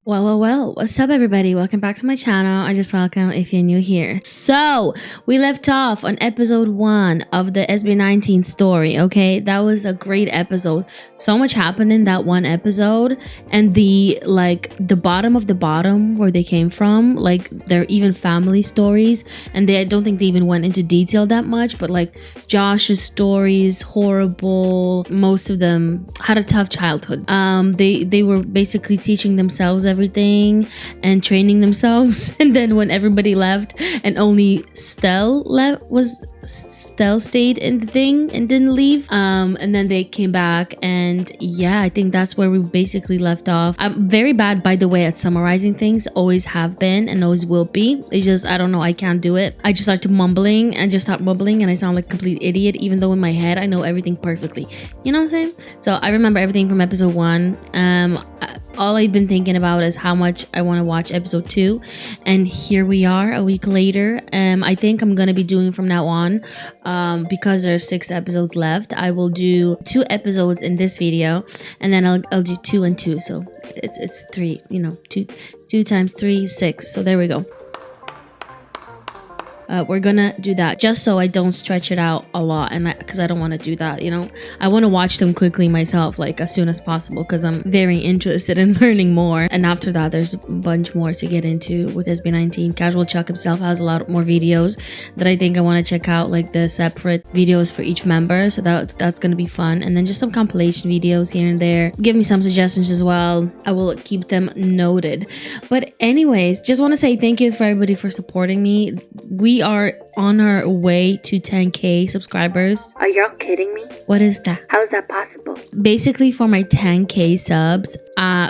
Well, what's up, everybody? Welcome back to my channel. I just welcome if you're new here. So, we left off on episode 1 of the SB19 story, okay? That was a great episode. So much happened in that one episode, and the bottom of the bottom where they came from, like, they're even family stories, and I don't think they even went into detail that much, but like Josh's stories, horrible. Most of them had a tough childhood. They were basically teaching themselves everything and training themselves, and then when everybody left and only Stell stayed in the thing and didn't leave, and then they came back, and yeah, I think that's where we basically left off. I'm very bad, by the way, at summarizing things. Always have been and always will be. It's just, I don't know, I can't do it. I just start to mumbling and just stop mumbling, and I sound like a complete idiot, even though in my head I know everything perfectly. You know what I'm saying? So I remember everything from episode 1. All I've been thinking about is how much I want to watch episode 2, and here we are a week later. I think I'm gonna be doing from now on, because there's 6 episodes left. I will do 2 episodes in this video, and then I'll do 2 and 2, so it's 3, you know, 2 times 3 is 6, so there we go. We're gonna do that just so I don't stretch it out a lot, and because I don't want to do that, you know. I want to watch them quickly myself, like as soon as possible, because I'm very interested in learning more. And after that, there's a bunch more to get into with SB19. Casual Chuck himself has a lot more videos that I think I want to check out, like the separate videos for each member, so that's gonna be fun. And then just some compilation videos here and there. Give me some suggestions as well. I will keep them noted. But anyways, just want to say thank you for everybody for supporting me. We are on our way to 10k subscribers. Are y'all kidding me? What is that? How is that possible? Basically, for my 10k subs,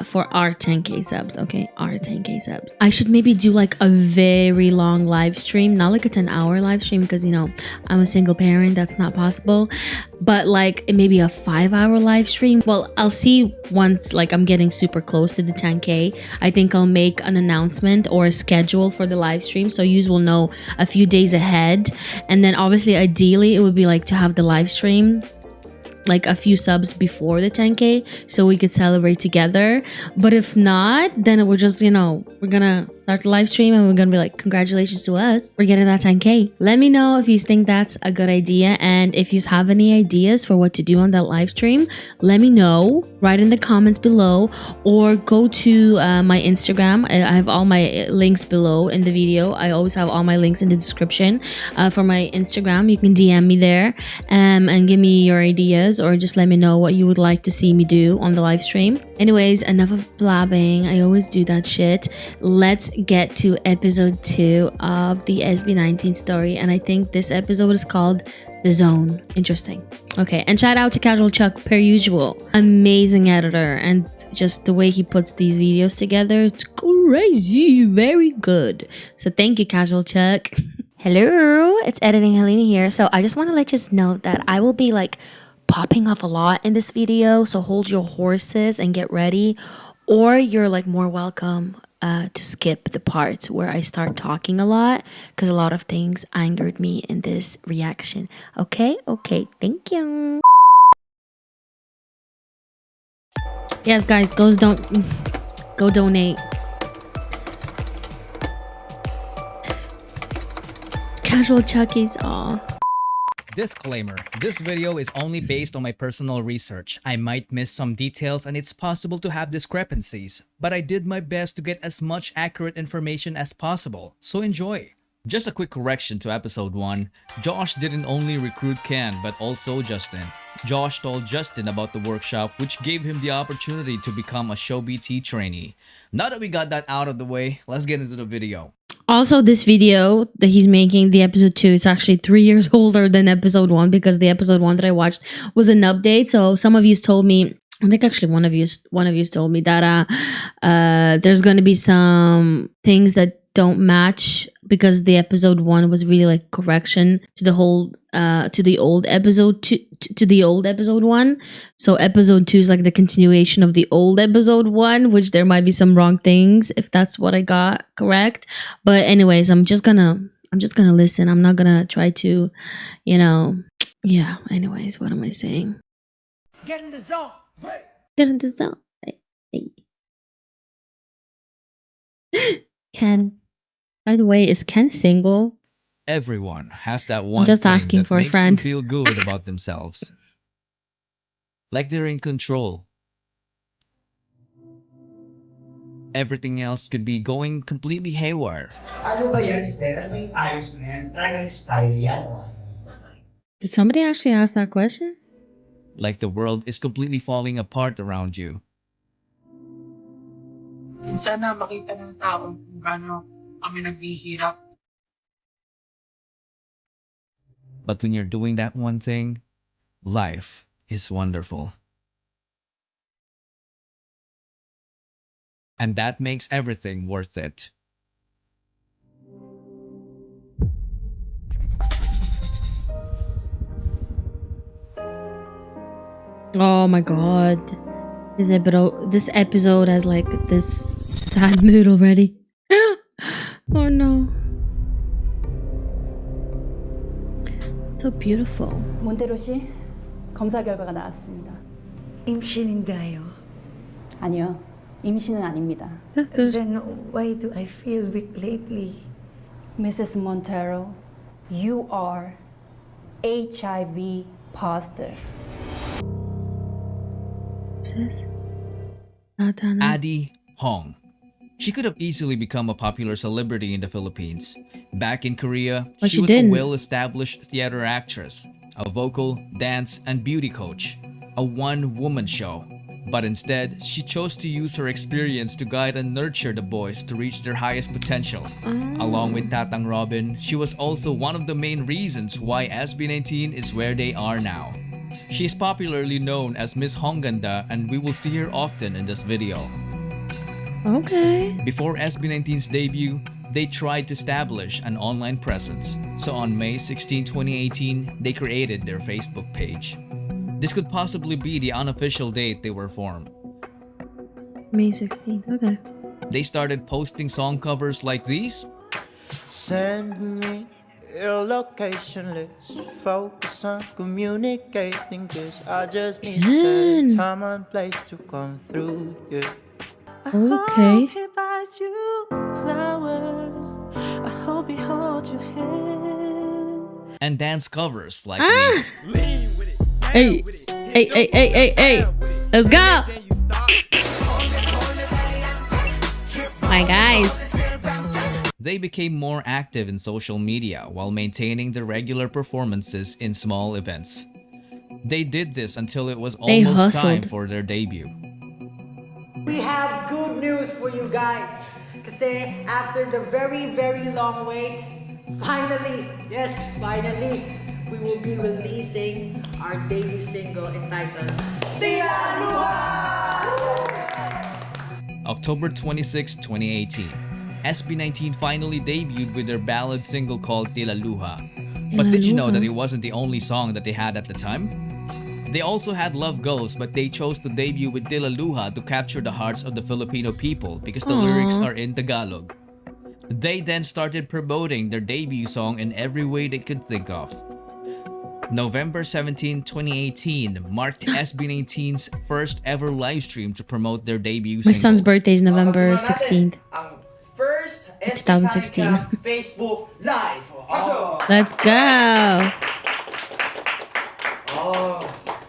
for our 10k subs, okay, our 10k subs, I should maybe do like a very long live stream, not like a 10-hour live stream, because you know I'm a single parent, that's not possible, but like maybe a 5-hour live stream. Well, I'll see once like I'm getting super close to the 10k. I think I'll make an announcement or a schedule for the live stream, so you will know a few days ahead. And then obviously, ideally, it would be like to have the live stream like a few subs before the 10k, so we could celebrate together. But if not, then we're just, you know, we're gonna start the live stream and we're gonna be like, congratulations to us, we're getting that 10k. Let me know if you think that's a good idea, and if you have any ideas for what to do on that live stream, let me know. Write in the comments below, or go to my Instagram. I have all my links below in the video. I always have all my links in the description for my Instagram. You can DM me there, and give me your ideas, or just let me know what you would like to see me do on the live stream. Anyways, enough of blabbing. I always do that shit. Let's get to episode 2 of the SB19 story, and I think this episode is called The Zone. Interesting. Okay, and shout out to Casual Chuck per usual. Amazing editor, and just the way he puts these videos together, it's crazy. Very good. So thank you, Casual Chuck. Hello, it's Editing Helena here. So I just want to let you know that I will be like popping off a lot in this video, so hold your horses and get ready, or you're like more welcome to skip the parts where I start talking a lot, because a lot of things angered me in this reaction. Okay, thank you. Yes, guys, go donate. Casual Chuckies, aw. Disclaimer, this video is only based on my personal research. I might miss some details and it's possible to have discrepancies, but I did my best to get as much accurate information as possible, so enjoy. Just a quick correction to episode 1, Josh didn't only recruit Ken but also Justin. Josh told Justin about the workshop, which gave him the opportunity to become a show BT trainee. Now that we got that out of the way, let's get into the video. Also, this video that he's making, the episode 2, is actually 3 years older than episode 1, because the episode 1 that I watched was an update. So some of you told me, I think actually one of you told me that there's going to be some things that don't match, because the episode 1 was really like correction to the whole to the old episode to the old episode 1. So episode 2 is like the continuation of the old episode 1, which there might be some wrong things if that's what I got correct. But anyways, I'm just gonna listen. I'm not gonna try to, you know, yeah. Anyways, what am I saying? Get in the zone. Get in the zone. Hey. Ken. By the way, is Ken single? Everyone has that one just thing asking that for a makes them friend. feel good about themselves. Like they're in control. Everything else could be going completely haywire. Ano ba yan, Stel? Ano ba yung ayos na yan? Talagang style yan. Did somebody actually ask that question? Like the world is completely falling apart around you. Sana makita ng tao kung gaano kami naghihirap. But when you're doing that one thing, life is wonderful. And that makes everything worth it. Oh my god. This episode has like this sad mood already. Oh no. So beautiful. 몬테로 씨, 검사 결과가 나왔습니다. 임신인가요? 아니요, 임신은 아닙니다. Doctors. Then why do I feel weak lately? Mrs. Montero, you are HIV positive. Sis. Tana. Addie Hong. She could have easily become a popular celebrity in the Philippines. Back in Korea, But she she was didn't. a well-established theater actress, a vocal, dance, and beauty coach, a one-woman show. But instead, she chose to use her experience to guide and nurture the boys to reach their highest potential. Along with Tatang Robin, she was also one of the main reasons why SB19 is where they are now. She is popularly known as Miss Hongganda, and we will see her often in this video. Okay. Before SB19's debut, they tried to establish an online presence. So on May 16, 2018, they created their Facebook page. This could possibly be the unofficial date they were formed. May 16th. Okay. They started posting song covers like these. Send me your location, let's focus on communicating, cause I just need Ken. the time and place to come through, yeah. Okay. I hope he buys you flowers, I hope he holds your hand. And dance covers like these. Hey. Hey, hey, hey, hey, hey. Let's go. My guys. They became more active in social media while maintaining their regular performances in small events. They did this until it was They almost time hustled. for their debut. We have good news for you guys. Kasi after the very, very long wait, finally, yes, finally, we will be releasing our debut single entitled Tira Luha! October 26, 2018. SB19 finally debuted with their ballad single called Tila Luha. But did you know that it wasn't the only song that they had at the time? They also had Love Goes, but they chose to debut with Tila Luha to capture the hearts of the Filipino people because the lyrics are in Tagalog. They then started promoting their debut song in every way they could think of. November 17, 2018 marked SB19's first ever live stream to promote their debut My single. son's birthday is November 16th. Ang first 2016. Facebook Live. Oh. Let's go.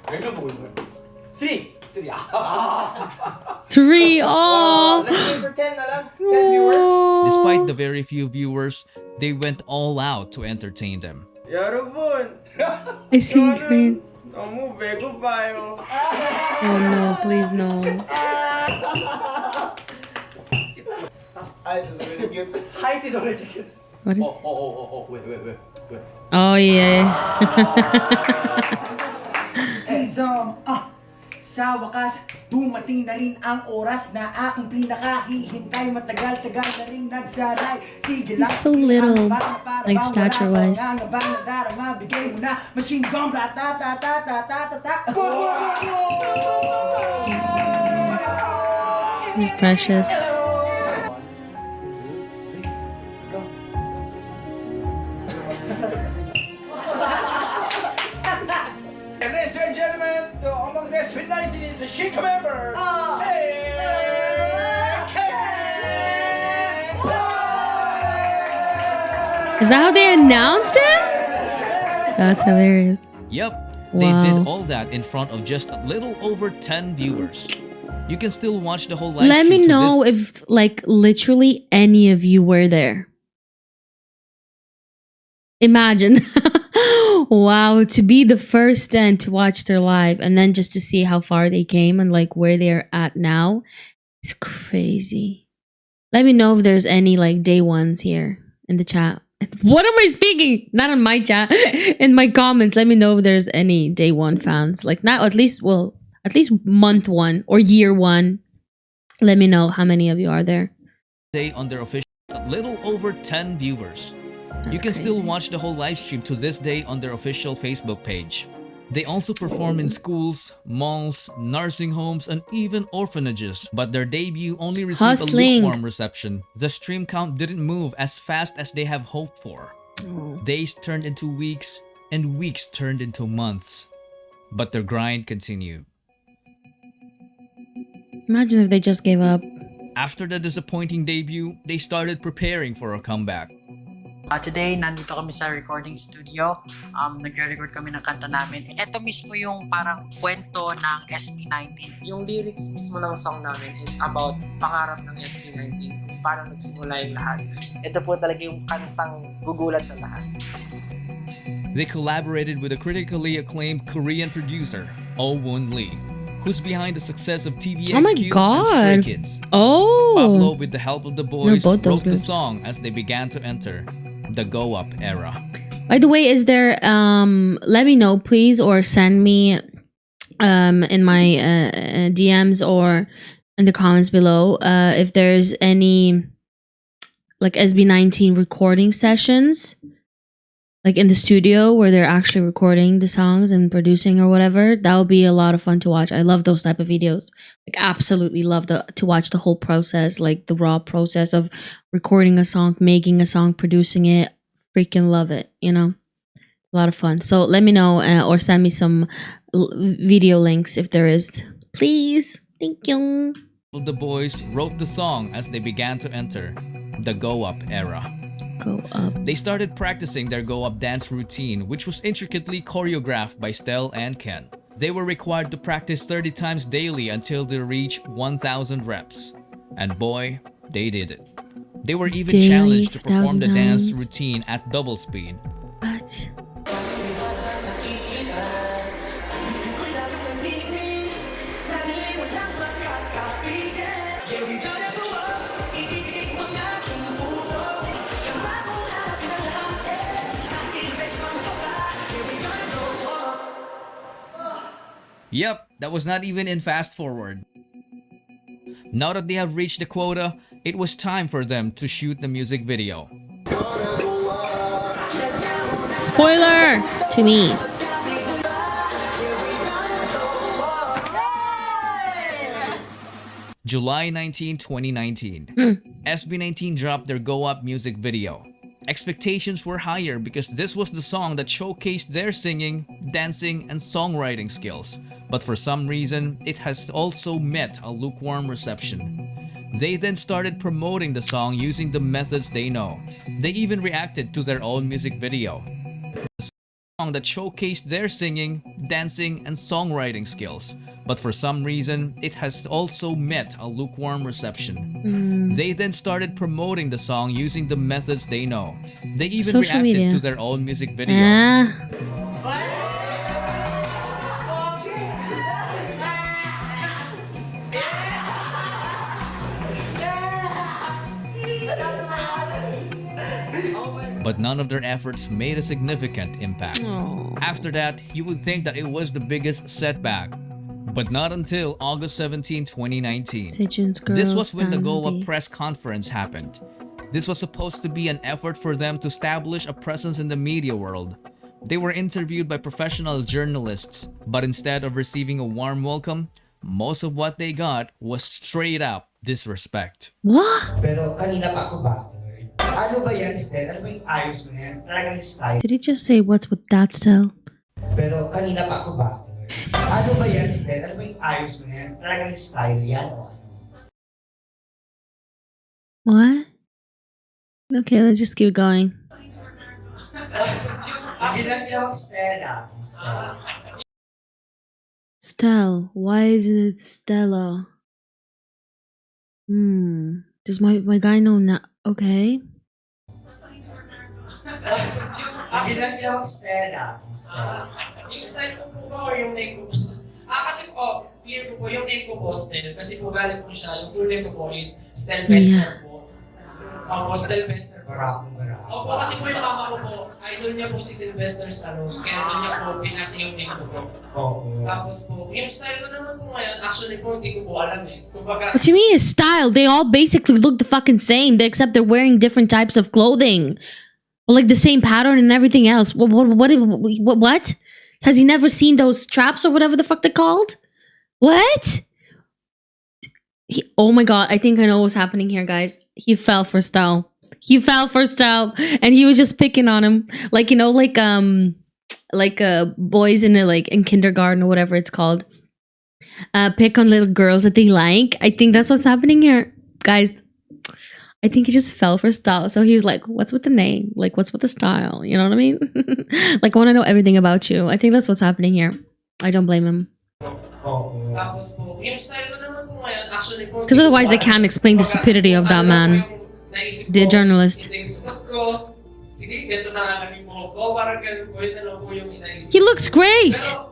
Ganyan po yun. Three. 3. Oh. Let's go for 10 na lang. 10 viewers. Despite the very few viewers, they went all out to entertain them. 여러분, I speak Korean. 너무 배고파요. Oh no, please no. Height is already good. What? Wait. Oh yeah. Sa wakas, dumating na rin ang oras na aking pinakahihintay. Matagal-tagal na rin nagsaray. Sige lang. He's so little, like stature-wise. Bigay mo na, machine gun, ta-ta-ta-ta-ta-ta-ta. This is precious. Ladies and gentlemen, among the SB19 is a chic member. Is that how they announced him? That's hilarious. Yep, Wow. they did all that in front of just a little over 10 viewers. You can still watch the whole live Let stream me to know if like literally any of you were there. Imagine. Wow, to be the first then to watch their live and then just to see how far they came and like where they're at now. It's crazy. Let me know if there's any like day ones here in the chat. What am I speaking? Not on my chat. In my comments, let me know if there's any day one fans. Like not at least month one or year one. Let me know how many of you are there. day on their official a little over 10 viewers. You can still watch the whole live stream to this day on their official Facebook page. They also perform in schools, malls, nursing homes, and even orphanages, but their debut only received Hustling. a lukewarm reception. The stream count didn't move as fast as they have hoped for. Days turned into weeks, and weeks turned into months. But their grind continued. Imagine if they just gave up. After the disappointing debut, they started preparing for a comeback. Today, nandito kami sa recording studio. Nagre-record kami ng kanta namin. Ito mismo yung parang kwento ng SB19. Yung lyrics mismo ng song namin is about pangarap ng SB19. Parang nagsimula yung lahat. Ito po talaga yung kantang gugulat sa lahat. They collaborated with a critically acclaimed Korean producer, Oh Woon Lee, who's behind the success of TVXQ Oh my and Stray God. Kids. Oh. Pablo, with the help of the boys, both those wrote the groups. song as they began to enter the go-up era. By the way, is there let me know please or send me in my DMs or in the comments below if there's any like SB19 recording sessions like in the studio where they're actually recording the songs and producing or whatever. That would be a lot of fun to watch. I love those type of videos. Like absolutely love to watch the whole process, like the raw process of recording a song, making a song, producing it. Freaking love it, you know? A lot of fun. So let me know or send me some video links if there is. Please. Thank you. The boys wrote the song as they began to enter the go-up era. Go up. They started practicing their go-up dance routine, which was intricately choreographed by Stell and Ken. They were required to practice 30 times daily until they reached 1,000 reps. And boy, they did it. They were even Daily, challenged to perform the 1,000 dance times. routine at double speed. What? Yep, that was not even in fast forward. Now that they have reached the quota, it was time for them to shoot the music video. Spoiler to me. July 19, 2019. SB19 dropped their Go Up music video. Expectations were higher because this was the song that showcased their singing, dancing, and songwriting skills. But for some reason, it has also met a lukewarm reception. They then started promoting the song using the methods they know. They even reacted to their own music video. The song that showcased their singing, dancing, and songwriting skills. But for some reason, it has also met a lukewarm reception. They then started promoting the song using the methods they know. They even Social reacted media. to their own music video. But none of their efforts made a significant impact. After that, you would think that it was the biggest setback. But not until August 17, 2019. This was when the Go Up press conference happened. This was supposed to be an effort for them to establish a presence in the media world. They were interviewed by professional journalists, but instead of receiving a warm welcome, most of what they got was straight up disrespect. What? Pero kanina pa ako bothered. Ano ba yan, Stel? Ano ba yung ayos mo yan? Talagang style. Did he just say what's with that style? Pero kanina pa ako bothered. Ano ba yan, Stel? Ano ba yung ayos mo yan? Talagang style yan o ano? What? Okay, let's just keep going. Hindi lang ginawang Stella. Stell. Why isn't it Stella? Does my guy know now? Okay. Hindi lang ginawang Stella. Yung style ko po ba or yung name ko? Kasi po, clear ko po, yung name ko po, Stel. Kasi po galit po siya, yung full name ko po is Stel Bester po. Ako, Stel Bester po. Opo, kasi po yung mama ko po, idol niya po si Sylvester Stallone. Kaya doon niya po pinasa yung name ko po. Tapos po, yung style ko naman po ngayon, actually po, hindi ko po alam eh. Kumbaga, What do you mean his style? They all basically look the fucking same, except they're wearing different types of clothing. Like the same pattern and everything else. What? Has he never seen those traps or whatever the fuck they're called? What? Oh my god, I think I know what's happening here, guys. He fell for Stell. He fell for Stell, and he was just picking on him, like, you know, like boys in kindergarten or whatever it's called. Pick on little girls that they like. I think that's what's happening here, guys. I think he just fell for Stell. So he was like, what's with the name? Like, what's with the style? You know what I mean? Like, I want to know everything about you. I think that's what's happening here. I don't blame him. Because otherwise, I can't explain the stupidity of that man. The journalist. He looks great. So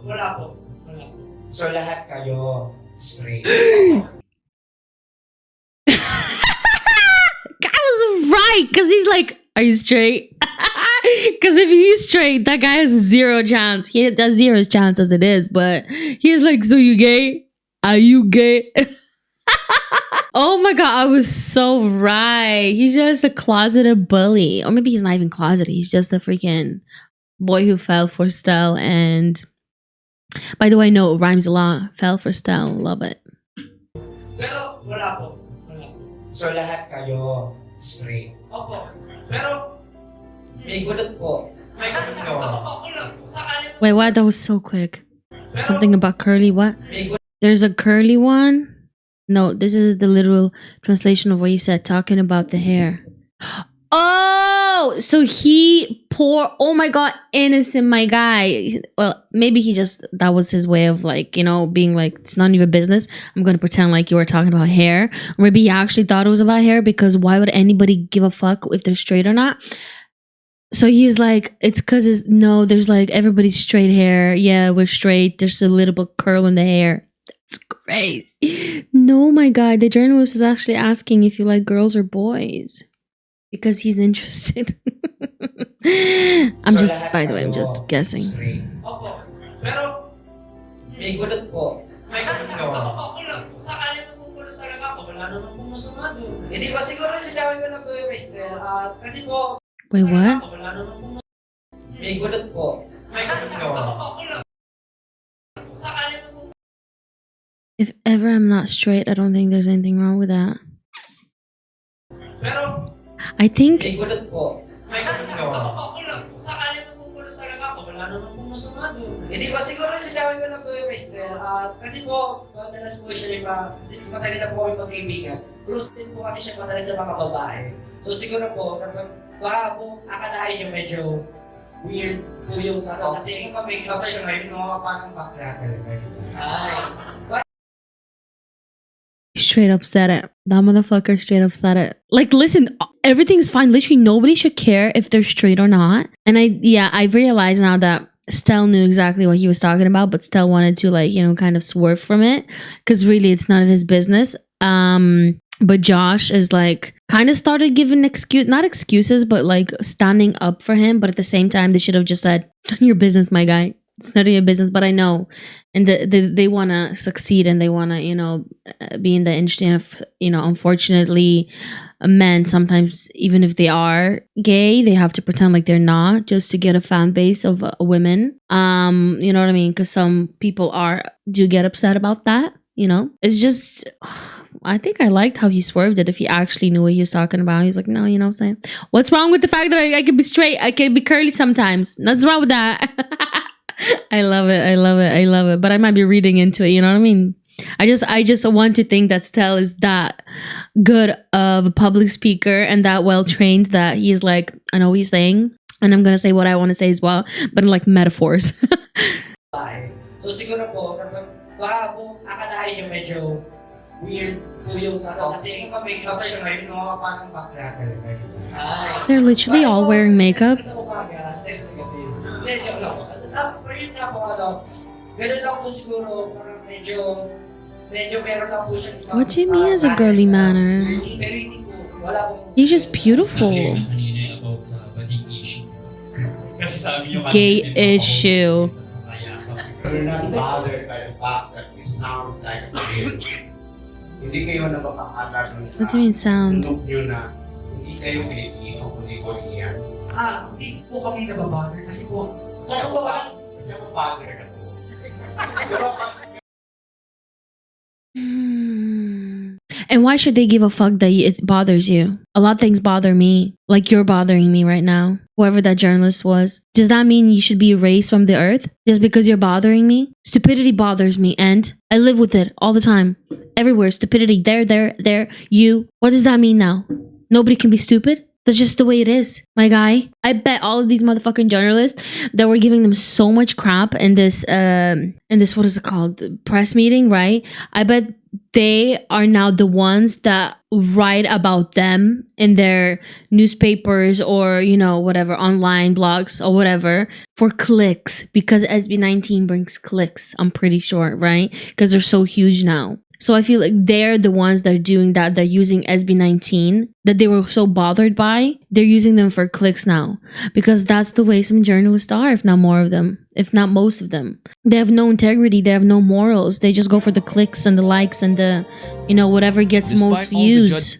lahat kayo straight. I was right, because he's like, are you straight? Because if he's straight, that guy has zero chance. He has zero chance as it is, but he's like, so you gay? Are you gay? Oh my god, I was so right. He's just a closeted bully. Or maybe he's not even closeted. He's just a freaking boy who fell for Stell. And by the way, no, it rhymes a lot. Fell for Stell. Love it. pero wala po. So lahat kayo straight. Opo. Pero, may gulot po. May gulot po. Wait, what? That was so quick. Something about curly what? There's a curly one? No, this is the literal translation of what he said, talking about the hair. Oh, so oh my god, innocent, my guy. Well, maybe that was his way of like, you know, being like, it's none of your business. I'm going to pretend like you were talking about hair. Or maybe he actually thought it was about hair, because why would anybody give a fuck if they're straight or not? So he's like, it's because there's like everybody's straight hair. Yeah, we're straight. There's a little bit curl in the hair. That's crazy. No, my God. The journalist is actually asking if you like girls or boys. Because he's interested. By the way, I'm just guessing. Opo. Pero, may gulot po. May gulot po. Sakali mo gulot talaga ako. Wala naman pong masama doon. Hindi ba siguro nilawin ko lang po yung Estel? Kasi po, wait, what? Wala naman pong may gulot po. May gulot po. Sakali mo. If ever I'm not straight, I don't think there's anything wrong with that. Pero, I think may gulot po. May gulot po. Sakali mo gulot talaga ako. Wala naman pong masama doon. Hindi ba siguro nilawin ko lang po yung Estel? Kasi po, madalas po siya kasi mas matagal na po kami magkaibigan. Close din po kasi siya madalas sa mga babae. So siguro po, baka po akalain yung medyo weird po yung Kasi kung make up siya ngayon, parang bakla talaga. Ay. straight up said it. That motherfucker straight up said it. Like, listen, everything's fine. Literally, nobody should care if they're straight or not. And I realize now that Stell knew exactly what he was talking about, but Stell wanted to, like, you know, kind of swerve from it, because really it's none of his business. But Josh is like kind of started giving not excuses, but like standing up for him. But at the same time, they should have just said, "It's none of your business, my guy. It's none of your business." But I know, and they want to succeed, and they want to, you know, be in the industry. Of, you know, unfortunately, men sometimes, even if they are gay, they have to pretend like they're not, just to get a fan base of women. You know what I mean? Because some people do get upset about that. You know, it's just, I think I liked how he swerved it. If he actually knew what he was talking about, he's like, no, you know what I'm saying? What's wrong with the fact that I can be straight? I can be curly sometimes. What's wrong with that? I love it. I love it. I love it. But I might be reading into it. You know what I mean? I just want to think that Stell is that good of a public speaker and that well trained that he's like, I know what he's saying. And I'm gonna say what I want to say as well, but in like metaphors. So siguro po, baka po akalain nyo medyo weird po yung kasi makeup siya ngayon, no? Parang bakla talaga. They're literally all wearing makeup. Sa umaga, style sa gabi. Hindi, joke lang. Pero yun nga po, ganun lang po siguro, parang medyo meron lang po siya. What do you mean as a girly manner? Pero hindi po, wala po. He's just beautiful. About sa bading issue. Kasi sabi nyo Gay issue. We're not bothered by the fact that we sound like a kid. Hindi kayo napapakalag ng What do you mean sound? look nyo na hindi kayo Pilipino, kundi Korean. Hindi po kami nababother kasi po, Kasi ako bothered ako. Pero And why should they give a fuck that it bothers you? A lot of things bother me. Like you're bothering me right now. Whoever that journalist was. Does that mean you should be erased from the earth? Just because you're bothering me? Stupidity bothers me and I live with it all the time. Everywhere. Stupidity. There. You. What does that mean now? Nobody can be stupid? That's just the way it is, my guy. I bet all of these motherfucking journalists that were giving them so much crap in this what is it called? Press meeting, right? I bet they are now the ones that write about them in their newspapers or, you know, whatever, online blogs or whatever for clicks because SB19 brings clicks, I'm pretty sure, right? Because they're so huge now. So I feel like they're the ones that are doing that. They're using SB19 that they were so bothered by. They're using them for clicks now because that's the way some journalists are, if not more of them, if not most of them. They have no integrity. They have no morals. They just go for the clicks and the likes and the, you know, whatever gets Despite most all the views.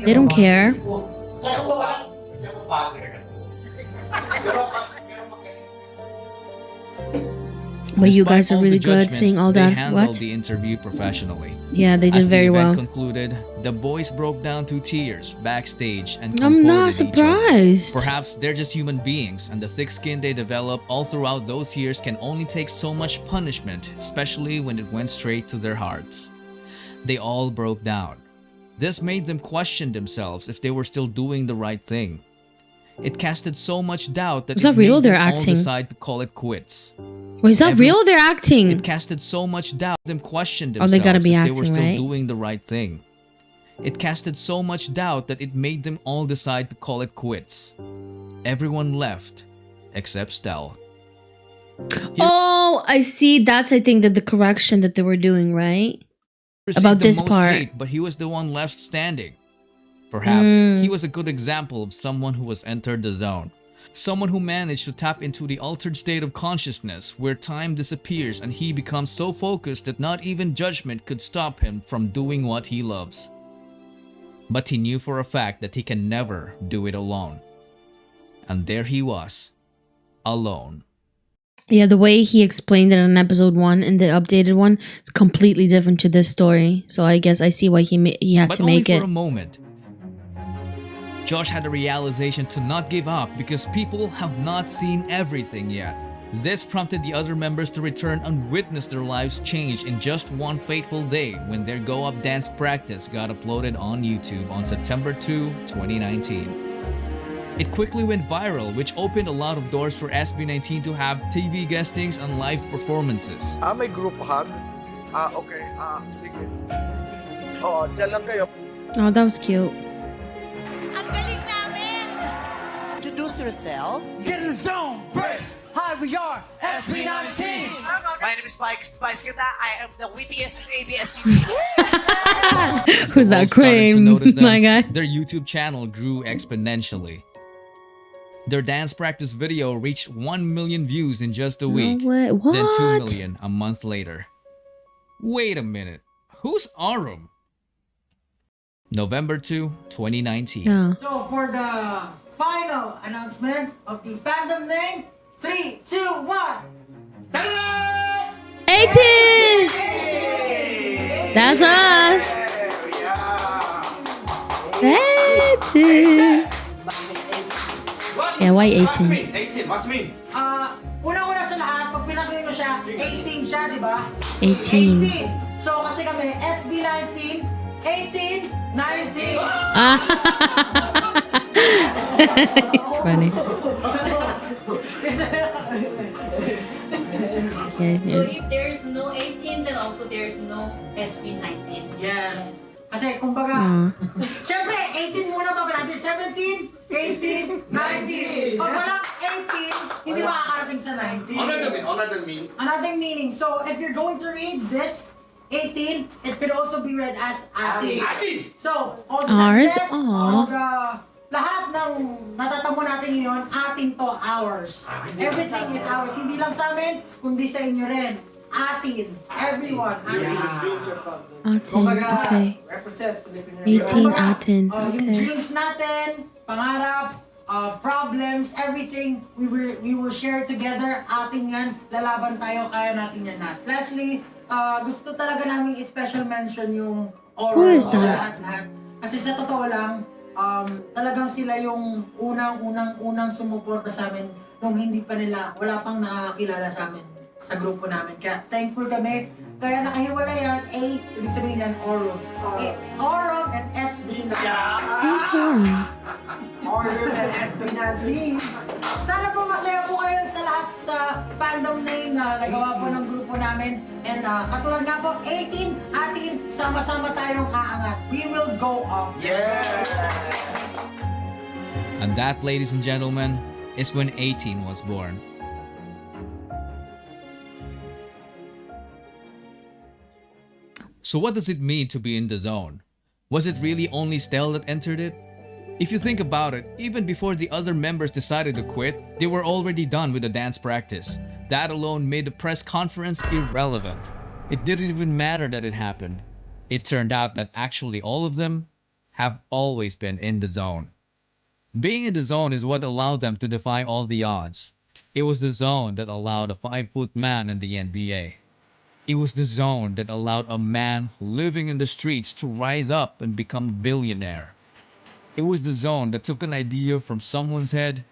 They don't care. kasi ako bothered ako. Pero But you Despite guys are all the really good judgment, saying all they that. handled What? the interview professionally. Yeah, they As did very the event well. concluded, the boys broke down to tears backstage and I'm not comforted each other. surprised. Perhaps they're just human beings, and the thick skin they develop all throughout those years can only take so much punishment, especially when it went straight to their hearts. They all broke down. This made them question themselves if they were still doing the right thing. It casted so much doubt that Is that real? made them They're all acting. decide to call it quits. Wait, is that Every- real? They're acting. It casted so much doubt them questioned Oh, themselves they gotta be if they were acting, still right? doing the right thing. It casted so much doubt that it made them all decide to call it quits. Everyone left except Stell. Oh, I see. That's, I think, that the correction that they were doing, right? Received About the this most part. hate, but he was the one left standing. Perhaps he was a good example of someone who has entered the zone. Someone who managed to tap into the altered state of consciousness where time disappears and he becomes so focused that not even judgment could stop him from doing what he loves. But he knew for a fact that he can never do it alone. And there he was, alone. Yeah, the way he explained it on episode 1 and the updated one is completely different to this story. So I guess I see why he had But to only make for it. a moment. Josh had a realization to not give up because people have not seen everything yet. This prompted the other members to return and witness their lives change in just one fateful day when their Go Up dance practice got uploaded on YouTube on September 2, 2019. It quickly went viral, which opened a lot of doors for SB19 to have TV guestings and live performances. may group hug? Okay. Sige. Oo, dyan lang kayo. Oh, that was cute. Introduce yourself. Get in the zone, break! Hi, we are SB19! My name is Mike Spice Kita. I am the wittiest ABS. Who's The that world started to cream? notice them, My guy. Their YouTube channel grew exponentially. Their dance practice video reached 1 million views in just a week, way. then 2 What? million a month later. Wait a minute, who's Arum? November 2, 2019. Yeah. So for the final announcement of the fandom name, 3, 2, 1. Ta-da! 18! That's us! 18! Yeah, why 18? 18, what's mean? Una-una sa lahat, pag pinakita mo siya, 18 siya, di ba? 18. 18. So kasi kami, SB19, 18, 19. It's funny. Yeah, So yeah. if there's no 18, then also there's no SB19. Yes. Kasi kumbaga, Aw. syempre, 18 muna bago natin. 17, 18, 19. Pag walang 18, hindi makakarating sa 19. Another meaning. So if you're going to read this, 18, it could also be read as atin. So, all the Ours? success, Aw. all the, lahat ng natatamo natin ngayon, atin to, ours. Everything is ours. Hindi lang sa amin, kundi sa inyo rin. Atin. Everyone. Atin. Atin, okay. Represent 18 Atin, Yung okay. dreams natin, pangarap, problems, everything, we will share together. Atin yan. Lalaban tayo, kaya natin yan lahat. Lastly, gusto talaga namin i-special mention yung oral. Who is that? Lahat. Kasi sa totoo lang, talagang sila yung unang sumuporta sa amin nung hindi pa nila, wala pang nakakilala sa amin sa grupo namin. Kaya thankful kami. Kaya nakahiwalay yan, A, ibig sabihin yan, Oron. Oron and SB19. Who's Oron? Oron and SB19. Sana po masaya po kayo sa lahat sa fandom name na nagawa po ng grupo namin. And katulad nga po, 18, atin, sama-sama tayong aangat. We will go up. And that, ladies and gentlemen, is when 18 was born. So what does it mean to be in the zone? Was it really only Stell that entered it? If you think about it, even before the other members decided to quit, they were already done with the dance practice. That alone made the press conference irrelevant. It didn't even matter that it happened. It turned out that actually all of them have always been in the zone. Being in the zone is what allowed them to defy all the odds. It was the zone that allowed a 5-foot man in the NBA. It was the zone that allowed a man living in the streets to rise up and become a billionaire. It was the zone that took an idea from someone's head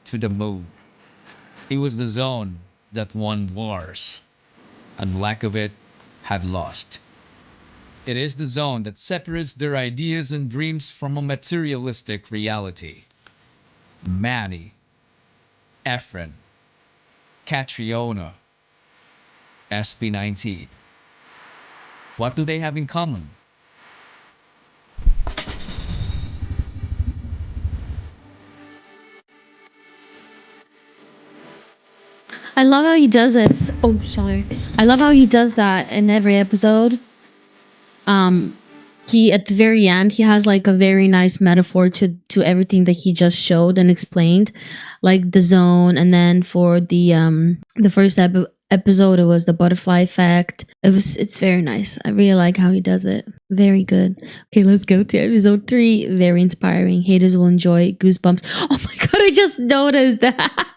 to the moon. It was the zone that won wars, and lack of it had lost. It is the zone that separates their ideas and dreams from a materialistic reality. Manny, Efren, Catriona, SB19. What do they have in common? I love how he does it. Oh, sorry. I love how he does that in every episode. He at the very end he has like a very nice metaphor to everything that he just showed and explained, like the zone, and then for the first episode it was the butterfly effect. It's very nice. I really like how he does it. Very good. Okay, let's go to episode 3. Very inspiring. Haters will enjoy. Goosebumps. Oh my god, I just noticed that.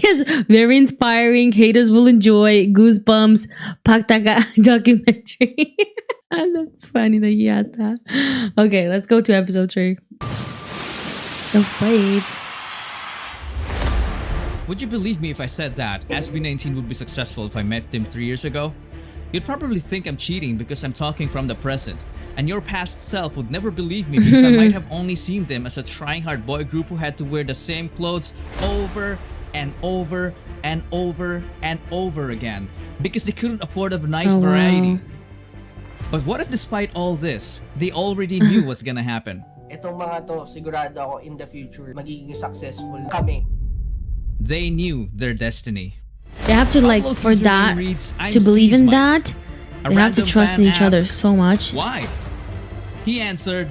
Yes, very inspiring. Haters will enjoy. Goosebumps. Paktaka documentary. That's funny that he has that. Okay, let's go to episode 3. The wave. Would you believe me if I said that SB19 would be successful if I met them 3 years ago? You'd probably think I'm cheating because I'm talking from the present. And your past self would never believe me because I might have only seen them as a trying hard boy group who had to wear the same clothes over and over and over and over again because they couldn't afford a nice variety. But what if despite all this, they already knew what's gonna happen? Itong mga to, sigurado ako in the future, magiging successful kami. They knew their destiny. They have to like Upload for username that reads, "I'm to believe in Seasmite." that. A They have to random trust fan in each other asked, so much. Why? He answered,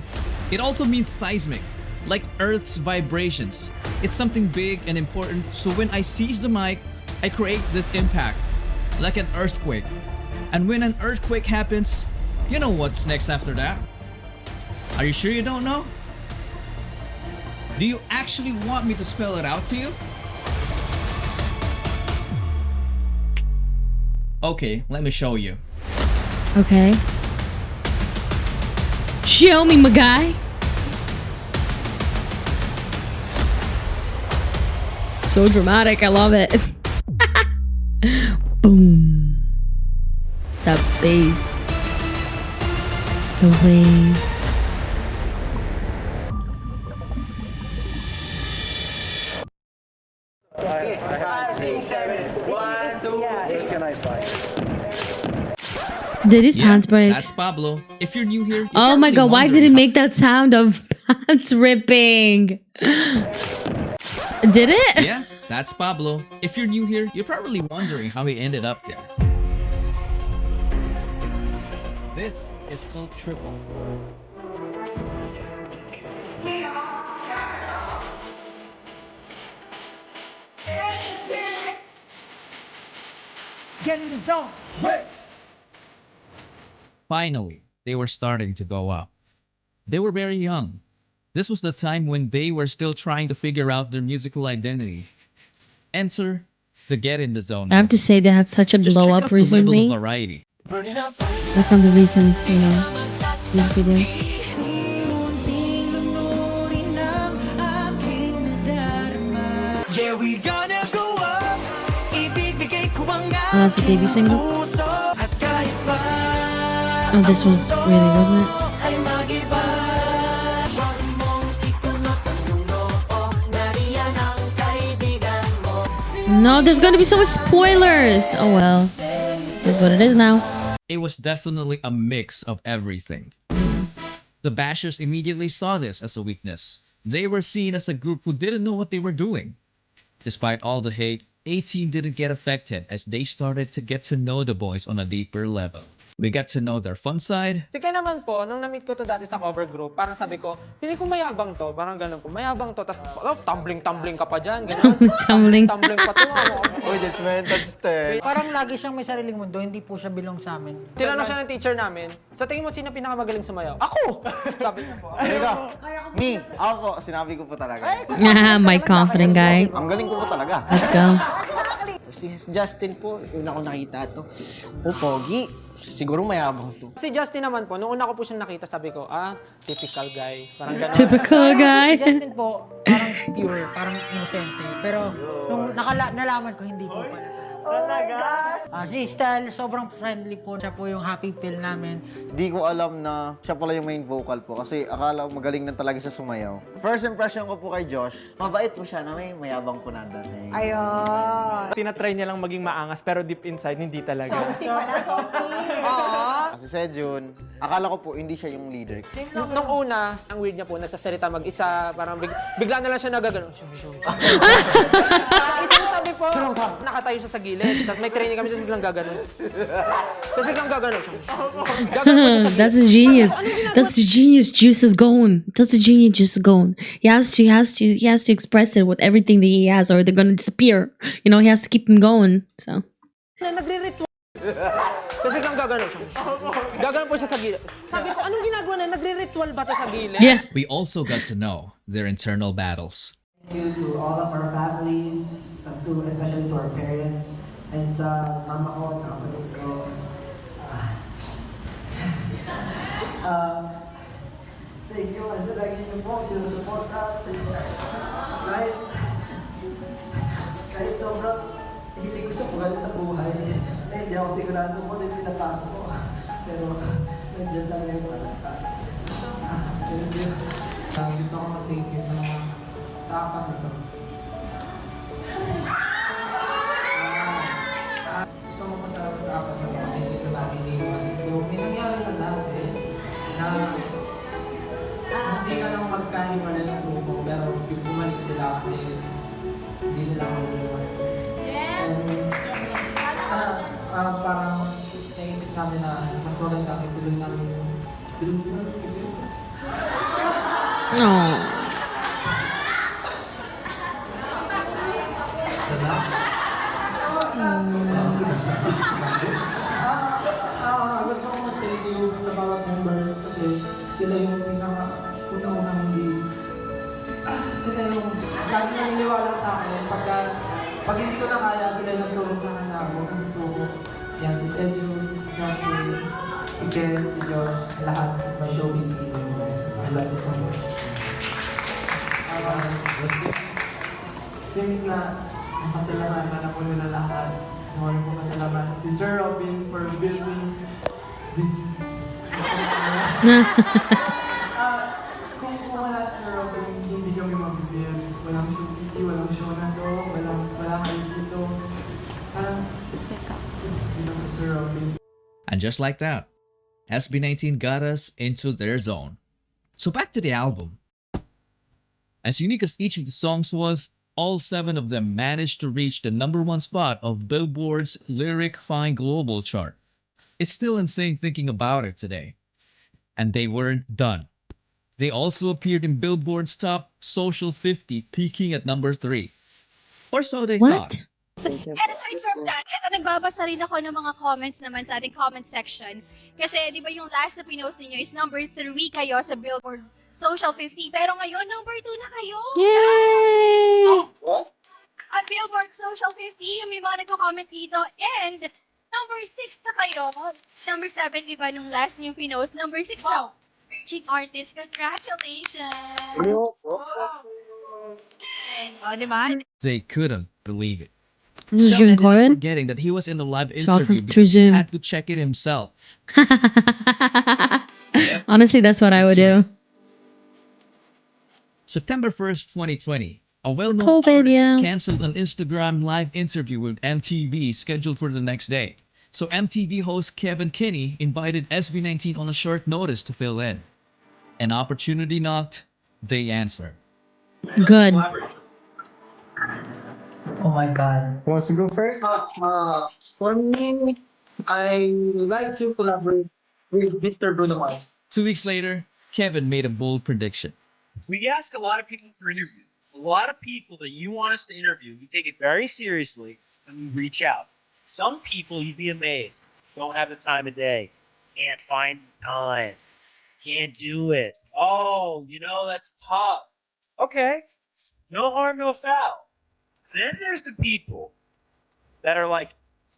it also means seismic, like Earth's vibrations. It's something big and important, so when I seize the mic, I create this impact, like an earthquake. And when an earthquake happens, you know what's next after that? Are you sure you don't know? Do you actually want me to spell it out to you? Okay, let me show you. Okay. Show me, my guy. So dramatic. I love it. Boom. The bass. The wave. Did his Yeah, pants break? that's Pablo. If you're new here, you're Oh my probably god, why did wondering it how- make that sound of pants ripping? Did it? Yeah, that's Pablo. If you're new here, you're probably wondering how he ended up there. This is called triple. Get in the zone. Wait. Finally, they were starting to go up. They were very young. This was the time when they were still trying to figure out their musical identity. Enter the Get in the Zone. I have to say they had such a Just glow check up out the level of recently. variety. Like from the recent, music videos. Oh, that's the debut single. Oh, this was really, wasn't it? No, there's gonna be so much spoilers. Oh well, that's what it is now. It was definitely a mix of everything. The bashers immediately saw this as a weakness. They were seen as a group who didn't know what they were doing. Despite all the hate, 18 didn't get affected as they started to get to know the boys on a deeper level. We got to know their fun side. Sige naman po, nung na-meet ko to dati sa cover group, parang sabi ko, hindi ko mayabang to, parang ganun po, mayabang to, tapos tumbling-tumbling ka pa dyan, ganun. Tumbling. Tumbling pa to. Uy, judgmental step. Parang lagi siyang may sariling mundo, hindi po siya belong sa amin. Tinanong siya ng teacher namin, sa tingin mo sino pinakamagaling sumayaw? Ako! Sabi niya po. Ikaw, me, ako po, sinabi ko po talaga. My confident guy. Ang galing ko po talaga. Let's go. Si Justin po, una ko nakita to. Oh, pogi. Siguro mayabang to. Si Justin naman po, nung una ko po siyang nakita, sabi ko, typical guy. Parang ganun. Typical guy. Si Justin po, parang pure, parang innocente. Pero nung nalaman ko, hindi po pala. Oh my gosh! Si Stel, sobrang friendly po. Siya po yung happy pill namin. Di ko alam na siya pala yung main vocal po kasi akala ko magaling na talaga siya sumayaw. First impression ko po kay Josh, mabait po siya na may mayabang po na dati. Ayun! Tinatry niya lang maging maangas pero deep inside hindi talaga. Softy pala, softy! Kasi Sejun, akala ko po hindi siya yung leader. Nung una, ang weird niya po, nagsasalita mag-isa, parang bigla na lang siya nagagano. Isang tabi po, nakatayo siya sa gilid, tapos may training kami, tapos biglang gagano. Tapos biglang gagano siya. That's a genius. That's the genius juice is going. That's the genius juice is going. He has to express it with everything that he has, or they're gonna disappear. You know, he has to keep them going. So. Nagre-ritual. Tapos biglang gagano siya. Gagano po siya sa gilid. Sabi ko, anong ginagawa na? Nagre-ritual ba to sa gilid? Yeah. We also got to know their internal battles. Thank you to all of our families, especially to our parents, and sa mama ko at sa kapatid ko. Thank you kasi lagi niyo po sinusuporta. Kahit sobrang hilig ko sa buhay sa buhay, hindi ako sigurado kung ano yung pinapasok ko. Pero nandiyan lang yung para sa akin. Thank you. Gusto ko mag-thank you sa apat na to. Gusto ko masarap sa apat na to kasi hindi ko namin iniwan. So, may nangyari na dati na hindi ka lang magkahiwalay ng grupo pero bumalik sila kasi hindi nila ako iniwan. And parang naisip namin na mas maganda ituloy namin yung film sila. Aww. Gusto ko mag-thank you sa bawat members kasi sila yung pinaka-una-unang sila yung lagi naniniwala sa akin pag hindi ko na kaya sila yung nagtulong sa akin na ako kasi suko. Yan, si Sergio, si Justin, si Ken, si Josh, lahat ng showbiz team. I love you so much. Since na napasalamatan na po nila lahat, sorry po pasalamat si Sir Robin for building this. Kung wala si Sir Robin, hindi kami mag-build. Walang showbiz, walang show na to, wala kayo dito. Parang, it's because of Sir Robin. And just like that, SB19 got us into their zone. So back to the album. As unique as each of the songs was, all 7 of them managed to reach the #1 spot of Billboard's Lyric Fine Global chart. It's still insane thinking about it today. And they weren't done. They also appeared in Billboard's top Social 50, peaking at #3. Or so they thought. And aside from that, ito nagbabasa rin ako ng mga comments naman sa ating comment section. Kasi di ba yung last na pinost niyo is #3 kayo sa Billboard Social 50. Pero ngayon, #2 na kayo. Yay! At Billboard Social 50, may mga nagko-comment dito. And #6 na kayo. #7, di ba, nung last niyo pinost. #6 na. Chick artist, congratulations! Oh, di ba? They couldn't believe it. This is Still June ended up Corin? forgetting that he was in the live Saw interview from through because he Zoom. had to check it himself. Honestly, that's what I would do. September 1st, 2020, a well-known COVID, artist yeah. canceled an Instagram live interview with MTV scheduled for the next day. So MTV host Kevin Kinney invited SB19 on a short notice to fill in. An opportunity knocked, they answered. Good. Oh my god. Who wants to go first? For me, I like to collaborate with Mr. Bruno Mars. 2 weeks later, Kevin made a bold prediction. We ask a lot of people for interviews. A lot of people that you want us to interview, we take it very seriously and we reach out. Some people, you'd be amazed, don't have the time of day, can't find time, can't do it. Oh, that's tough. Okay, no harm, no foul. Then there's the people that are like,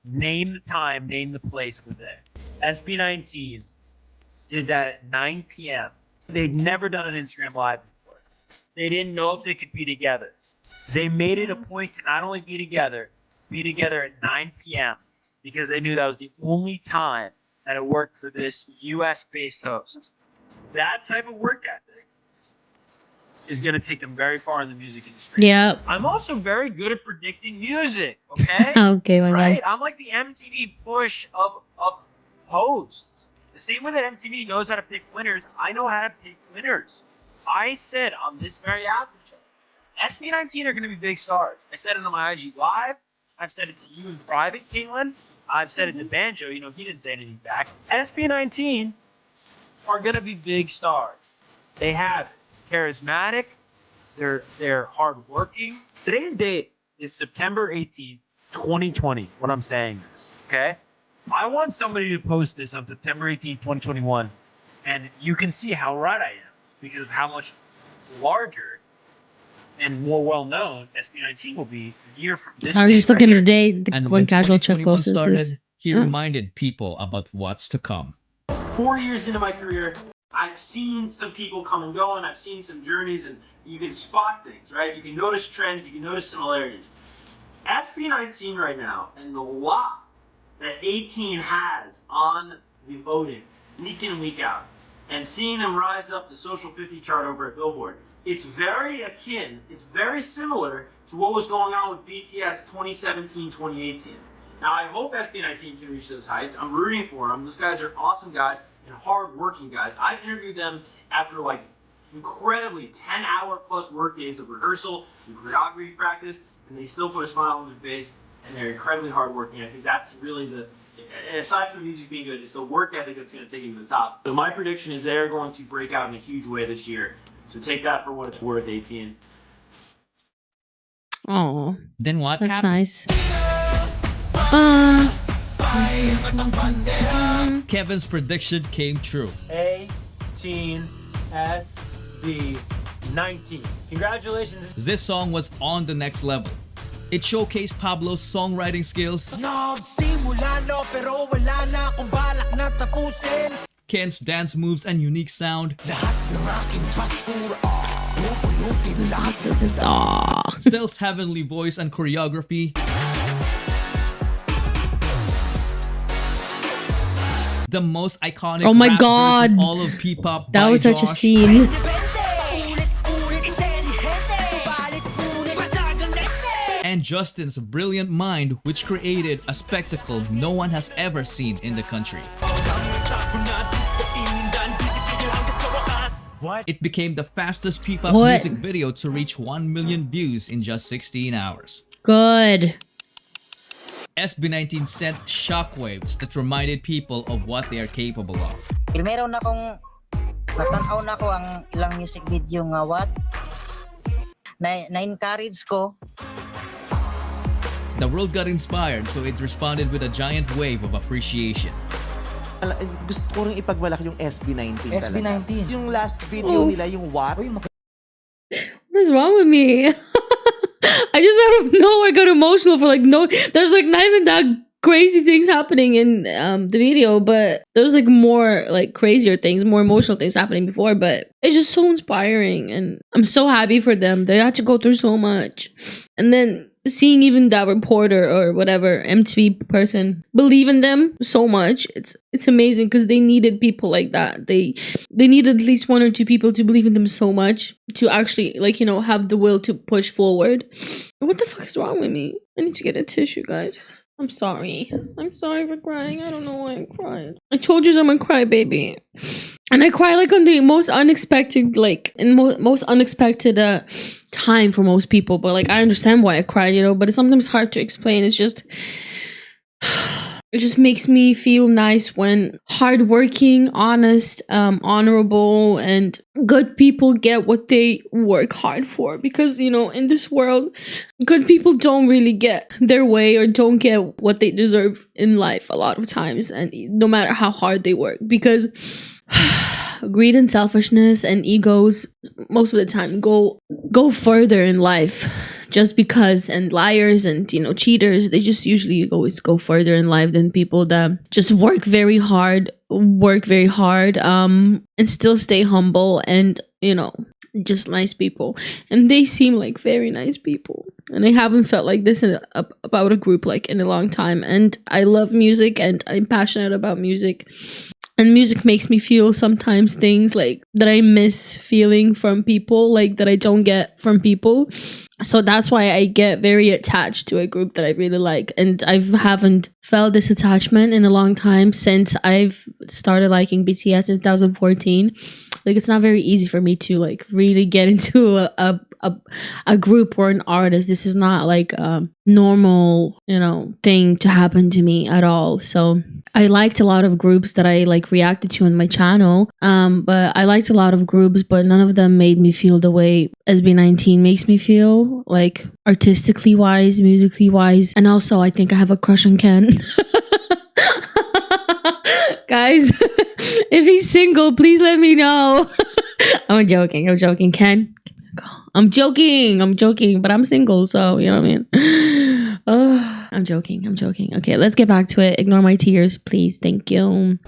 name the time, name the place we're there. SB19 did that at 9 p.m. They'd never done an Instagram Live before. They didn't know if they could be together. They made it a point to not only be together at 9 p.m. because they knew that was the only time that it worked for this US-based host. That type of work ethic is going to take them very far in the music industry. Yep. I'm also very good at predicting music, okay? Okay, my Right? bad. I'm like the MTV push of hosts. The same way that MTV knows how to pick winners, I know how to pick winners. I said on this very Apple show, SB19 are going to be big stars. I said it on my IG Live. I've said it to you in private, Caitlin. I've said it to Banjo. He didn't say anything back. SB19 are going to be big stars. They have it. Charismatic. They're hardworking. Today's date is September 18th, 2020, when I'm saying this, okay? I want somebody to post this on September 18th, 2021, and you can see how right I am because of how much larger and more well-known SB19 will be a year from this. So I was just looking at the day And when Casual Chuck 2021 posted started, this. he Oh. reminded people about what's to come. 4 years into my career, I've seen some people come and go, and I've seen some journeys, and you can spot things, right? You can notice trends, you can notice similarities. SB19 right now, and the lot that 18 has on the voting, week in, week out, and seeing them rise up the Social 50 chart over at Billboard, it's very akin, it's very similar to what was going on with BTS 2017, 2018. Now, I hope SB19 can reach those heights. I'm rooting for them. Those guys are awesome guys and hard-working guys. I've interviewed them after, incredibly 10-hour plus work days of rehearsal and choreography practice, and they still put a smile on their face, and they're incredibly hardworking. I think that's really aside from the music being good, it's the work ethic that's going to take you to the top. So my prediction is they're going to break out in a huge way this year. So take that for what it's worth, 18. Oh, Then what that's happened? nice. Kevin's prediction came true. 18 SB19. Congratulations. This song was on the next level. It showcased Pablo's songwriting skills, Ken's dance moves and unique sound, Stell's heavenly voice and choreography, the most iconic Oh my rap God. verse in all of P-pop That by was such a Josh, scene. and Justin's brilliant mind, which created a spectacle no one has ever seen in the country. It became the fastest P-pop What? music video to reach 1 million views in just 16 hours. Good. SB19 sent shockwaves that reminded people of what they are capable of. Meron na akong natanaw na ko ang ilang music video nga what na-encourage ko. The world got inspired, so it responded with a giant wave of appreciation. Gusto ko rin ipagmalaki yung SB19 talaga. SB19. Yung last video Oh. nila, yung what? What is wrong with me? I just out of nowhere got emotional for like no. There's like not even that crazy things happening in the video, but there's like more like crazier things, more emotional things happening before. But it's just so inspiring, and I'm so happy for them. They had to go through so much, and then seeing even that reporter or whatever MTV person believe in them so much, it's amazing because they needed people like that. They needed at least one or two people to believe in them so much to actually like, you know, have the will to push forward. What the fuck is wrong with me? I need to get a tissue, guys. I'm sorry for crying. I don't know why I cried. I told you I'm a crybaby. And I cry like on the most unexpected, like in most unexpected time for most people. But like I understand why I cried, you know, but it's sometimes hard to explain. It's just it just makes me feel nice when hardworking, honest, honorable, and good people get what they work hard for. Because, you know, in this world, good people don't really get their way or don't get what they deserve in life a lot of times. And no matter how hard they work. Because greed and selfishness and egos most of the time go further in life just because, and liars and, you know, cheaters, they just usually always go further in life than people that just work very hard and still stay humble and, you know, just nice people. And they seem like very nice people, and I haven't felt like this about a group like in a long time. And I love music and I'm passionate about music. And music makes me feel sometimes things like that I miss feeling from people, like that I don't get from people. So that's why I get very attached to a group that I really like. And I haven't felt this attachment in a long time since I've started liking BTS in 2014. Like it's not very easy for me to like really get into a group or an artist. This is not like a normal, you know, thing to happen to me at all. So I liked a lot of groups that I like reacted to on my channel. But I liked a lot of groups, but none of them made me feel the way SB19 makes me feel, like artistically wise, musically wise. And also I think I have a crush on Ken. Guys, if he's single, please let me know. I'm joking, Ken. I'm joking, but I'm single, so you know what I mean. I'm joking. Okay, let's get back to it. Ignore my tears, please. Thank you.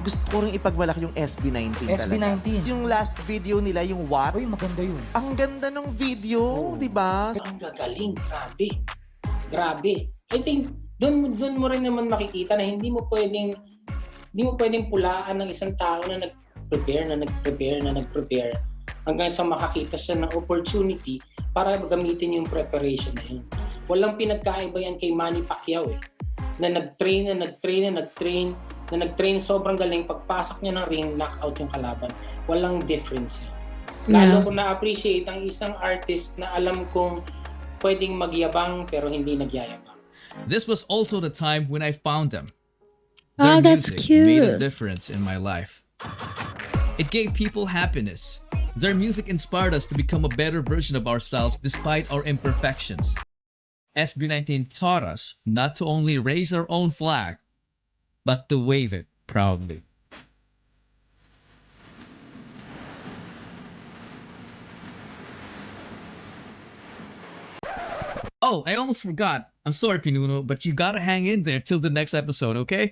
Gusto ko rin ipagmalaki yung SB19 talaga. SB19. Yung last video nila, yung what? Uy, maganda yun. Ang ganda ng video, di ba? Ang gagaling, grabe. I think doon mo rin naman makikita na hindi mo pwedeng pulaan ng isang tao na nag-prepare hanggang sa makakita siya ng opportunity para gamitin yung preparation na yun. Walang pinagkaiba yan kay Manny Pacquiao na nag-train sobrang galing, pagpasok niya ng ring, knockout yung kalaban. Walang difference yan. Lalo ko na-appreciate ang isang artist na alam kong pwedeng magyabang pero hindi nagyayabang. This was also the time when I found them. Oh, Their that's music made a cute. difference in my life. It gave people happiness. Their music inspired us to become a better version of ourselves despite our imperfections. SB19 taught us not to only raise our own flag, but to wave it proudly. Oh, I almost forgot. I'm sorry, Pinuno, but you gotta hang in there till the next episode, okay?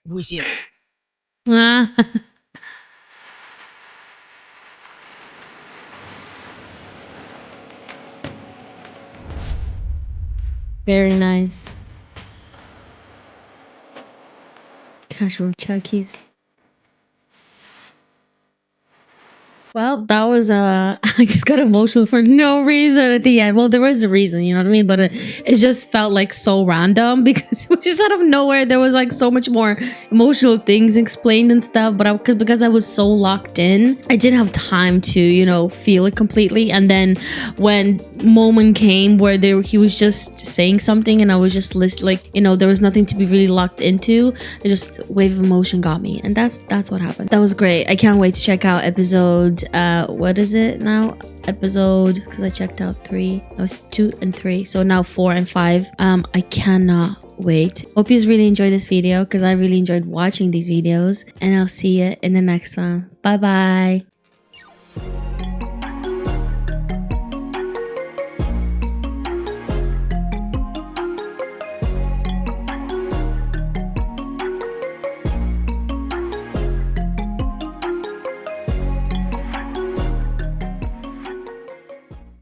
Bullshit. Very nice. Cashual Chuckies. Well, that was I just got emotional for no reason at the end. Well, there was a reason, you know what I mean, but it just felt like so random because it was just out of nowhere. There was like so much more emotional things explained and stuff, but because I was so locked in, I didn't have time to, you know, feel it completely. And then when moment came where he was just saying something and I was just like, you know, there was nothing to be really locked into. It just wave of emotion got me, and that's what happened. That was great. I can't wait to check out episode what is it now, episode, because I checked out 3, I was 2 and 3, so now 4 and 5. I cannot wait. Hope you really enjoyed this video because I really enjoyed watching these videos, and I'll see you in the next one. Bye bye.